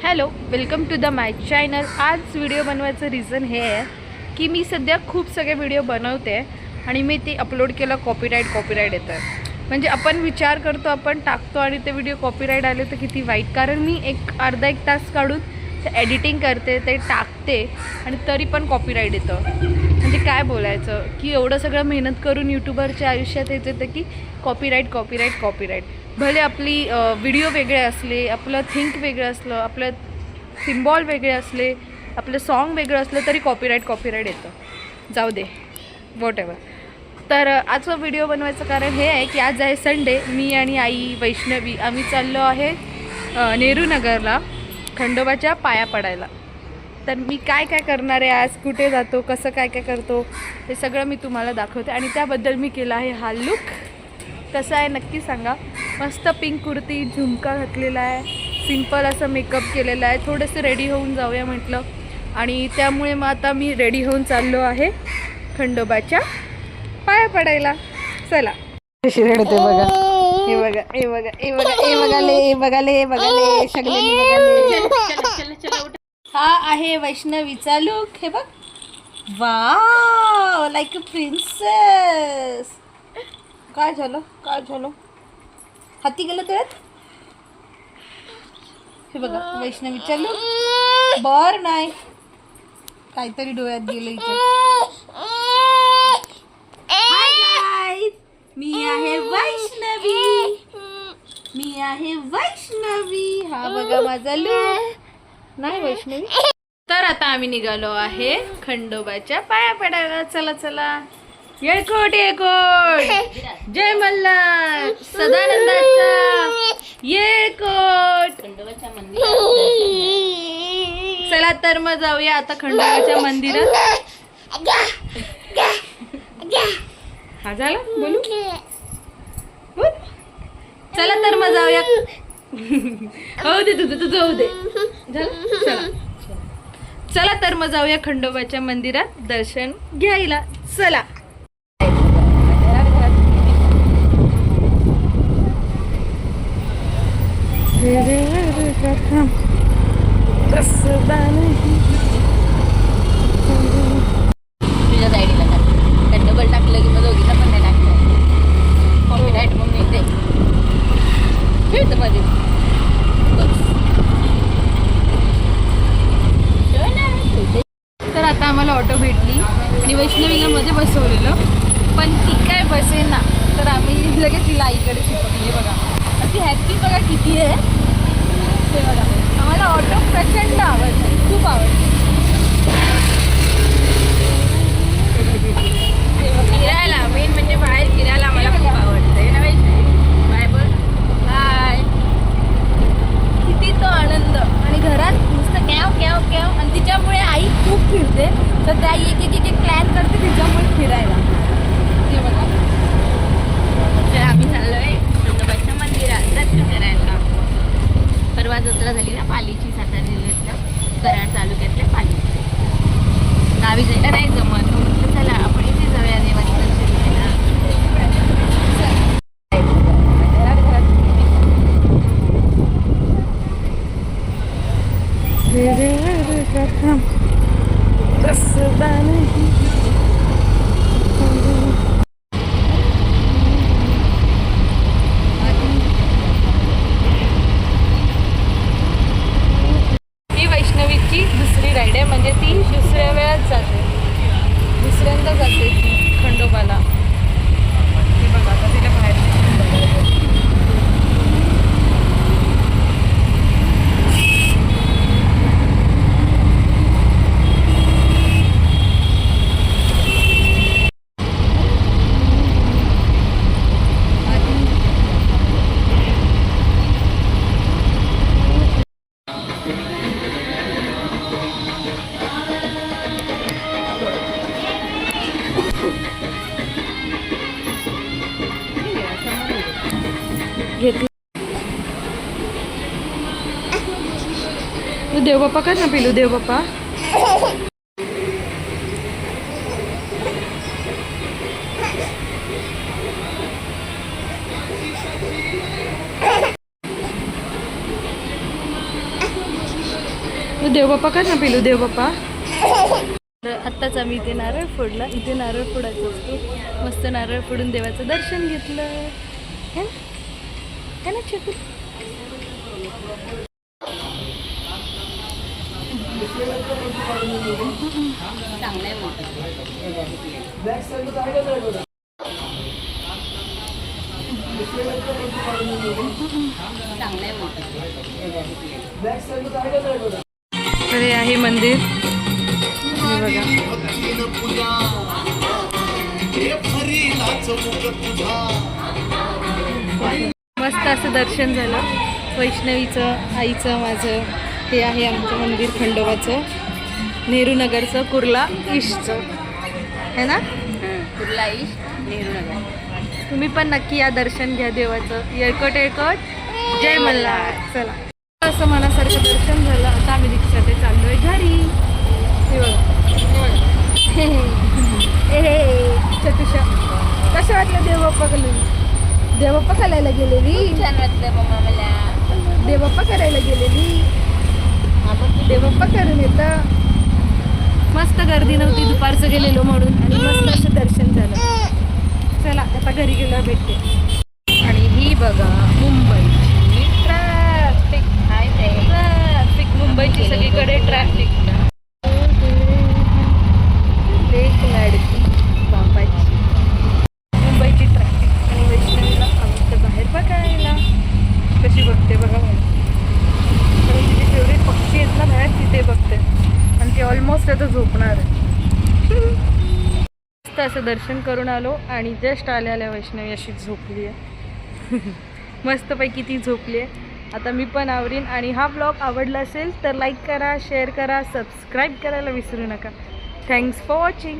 Hello, welcome to the my channel. आज video बनवायचं reason हे आहे की मी सध्या खूप सगळे व्हिडिओ बनवते आणि मी ते अपलोड केलं, कॉपीराईट येतं। म्हणजे आपण विचार करतो, आपण टाकतो आणि ते व्हिडिओ कॉपीराईट आले तर किती वाईट। कारण मी अर्धा एक तास काढून ते एडिटिंग करते, ते टाकते आणि तरी पण कॉपीराईट येतं। म्हणजे काय बोलायचं की एवढं सगळं मेहनत करून यूट्यूबरच्या आयुष्यात येतं की कॉपीराईट। भले आपली व्हिडिओ वेगळे असले, आपलं थिंक वेगळं असलं, आपलं सिम्बॉल वेगळे असले, आपलं सॉन्ग वेगळं असलं तरी कॉपीराईट येतं। जाऊ दे, व्हॉटएव्हर। तर आजचा व्हिडिओ बनवायचं कारण हे आहे की आज आहे संडे। मी आणि आई वैष्णवी आम्ही चाललो आहे नेहरू नगरला खंडोबाच्या पाया पडायला। तर मी काय करणार आहे, आज कुठे जातो, कसं काय करतो हे सगळं मी तुम्हाला दाखवते। आणि त्याबद्दल मी केला आहे हा लुक। कसा आहे नक्की सांगा। मस्त पिंक कुर्ती, झुमका घातलेला आहे, सिंपल असं मेकअप केलेला आहे। थोडंसं रेडी होऊन जाऊया म्हटलं आणि त्यामुळे मग आता मी रेडी होऊन चाललो आहे खंडोबाच्या पाया पडायला। चला। कशी रडते बघा, हे बघा ले सगळ्यांनी बघा। हा आहे वैष्णवीचा लुक, हे बघ। Wow, like a princess. काय झालं हाती गेलं त्यात। हे बघा वैष्णवीच्या लुक। बर नाही, काहीतरी डोळ्यात गेलं इथे। मी आहे वैष्णवी, हा बघा माझा लुक। नाही वैष्णवी। तर आता आम्ही निघालो आहे खंडोबाच्या पाया पडायला। चला येळकोट जय मल्हार सदानंदाचा येळकोट। चला तर मग जाऊया आता खंडोबाच्या मंदिरात। हा झाला बोलू बोल। चला तर मग जाऊया। हो दे तुझं होऊ दे। चला तर मग जाऊया खंडोबाच्या मंदिरात दर्शन घ्यायला। चला। तुझ्या आयडीला खंडोबाला टाकलं की मग दोघीला पण नाही टाकलं कॉपीराईट मग मी ते मध्ये। तर आता आम्हाला ऑटो भेटली आणि वैष्णवीला मध्ये बसवलेलं, पण ती काय बसेना। तर आम्ही लगेच तिला आईकडे शिकवली। बघा ती हॅपी बघा किती आहे ते बघा। आम्हाला ऑटो प्रचंड आवडतं, खूप आवडतं। फिरायला, मेन म्हणजे बाहेर फिरायला आम्हाला खूप आवडतंय ना वैष्णवी। बाय बोल, बाय। किती तो आनंद। आणि घरात नुसतं कॅव आणि तिच्यामुळे आई खूप फिरते। तर त्या एक प्लॅन करते तिच्यामुळे फिरायला। ते बघा आम्ही चाललोय खंडोबाच्या मंदिरात दर्शन करायला। परवा जत्रा झाली ना पालीची, सातारा जिल्ह्यातल्या कराड तालुक्यातल्या पाली। गावी जायला नाही जमत, म्हटलं चला आपण इथे जाऊया देवाचं दर्शन घ्यायला। ही वैष्णवीची दुसरी राईड आहे, म्हणजे ती दुसऱ्या वेळात जाते, दुसऱ्यांदा जाते ती खंडोबाला। हे बघा आता तिला बाहेर घेतली। देवबाप्पा कर ना पिलू, देवबाप्पा। देवबाप्पा कर ना पिलू, देवबाप्पा. तर आत्ताच आम्ही इथे नारळ फोडला. इथे नारळ फोडायचं असतो. मस्त नारळ फोडून देवाचं दर्शन घेतलं. है ना छोटू? अरे आहे मंदिर. हे बघा. मस्त असं दर्शन झालं वैष्णवीचं, आईचं, माझं. हे आहे आमचं मंदिर खंडोबाचं, नेहरू नगरचं, कुर्ला ईस्टचं, है ना? कुर्ला ईस्ट, नेहरू नगर. तुम्ही पण नक्की या, दर्शन घ्या देवाचं. येळकट येळकट जय मल्हार. चला, असं मनासारखं दर्शन झालं. आता आम्ही रिक्षा ते चाललोय घरी. हे बघा. चतुषा, कसं वाटलं देवबाप्पा देवबाप्पा करायला गेलेली? छान वाटलं मम्मा मला. देवबाप्पा करायला गेलेली. देवबाप्पा करून येतं. मस्त गर्दी नव्हती, दुपारचं गेलेलो म्हणून, आणि मस्त असं दर्शन झालं. चला आता घरी गेलं भेटते. आणि ही बघा मुंबईची ट्रॅफिक. हाय ट्रॅफिक मुंबईची सगळीकडे ट्रॅफिक. एक लाडकी बापाची मुंबईची ट्रॅफिक. आणि वैष्णवीला आमच्या बाहेर बघायला कशी बघते बघा. कारण तिचे फेवरेट पक्षी आहेत ना बाहेर, तिथे बघते. आणि ते ऑलमोस्ट आता झोपणार आहे. मस्त असं दर्शन करून आलो आणि जस्ट आल्या वैष्णवी अशी झोपली आहे. मस्तपैकी ती झोपली आहे. आता मी पण आवरीन. आणि हा ब्लॉग आवडला असेल तर लाईक करा, शेअर करा, सबस्क्राईब करायला विसरू नका. Thanks for watching.